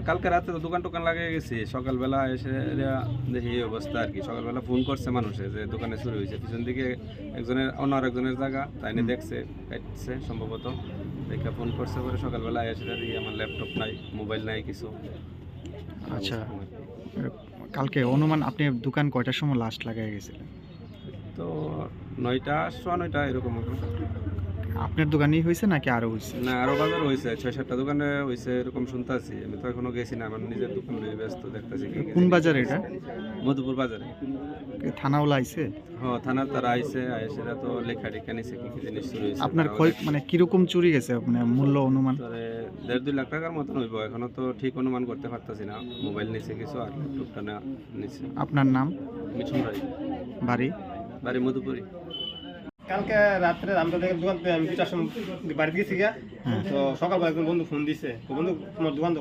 কালকে রাতে তো দোকান টোকান লাগিয়ে গেছি, সকালবেলা এসে দেখি এই অবস্থা আর কি। সকালবেলা ফোন করছে মানুষে যে দোকানে চুরি হয়েছে, পিছন দিকে অন্য আরেকজনের জায়গা তাই নিয়ে দেখছে, কাটছে সম্ভবত, দেখে ফোন করছে। পরে সকালবেলা এসে দেখি আমার ল্যাপটপ নাই, মোবাইল নাই, কিছু। আচ্ছা, কালকে অনুমান আপনি দোকান কয়টার সময় লাস্ট লাগাই গেছিলেন? তো 9টা 9:15 এরকম হবে। আপনার দোকানেই হয়েছে নাকি আরো হয়েছে? না, আরো বাজার হয়েছে, 6-7টা দোকানে হয়েছে এরকম শুনতেছি। আমি তো এখনো গেছি না, আমার নিজের দোকান নিয়ে ব্যস্ত, দেখতেছি। কোন বাজার এটা? মধুপুর বাজারে। থানাওয়ালা আইছে? হ্যাঁ, থানার তারা আইসে, আইসেরা তো লেখা টেখা নিছে কি কি জিনিস চুরি হয়েছে। আপনার মানে কিরকম চুরি গেছে আপনার মূল্য অনুমান? 1.5-2 লাখ টাকার মতন হইব, এখনো তো ঠিক অনুমান করতে পারতাছি না। মোবাইল নিছে কিছু, আর ল্যাপটপটা না নিছে। আপনার নাম? মিঠুন রায়, বাড়ি? বাড়ি মধুপুরি। কালকে রাত্রে আমরা দোকান আমি 2টার সময় বাড়ি গেছি গিয়া, তো সকালবেলা একজন বন্ধু ফোন দিছে, বন্ধু তোমার দোকান তো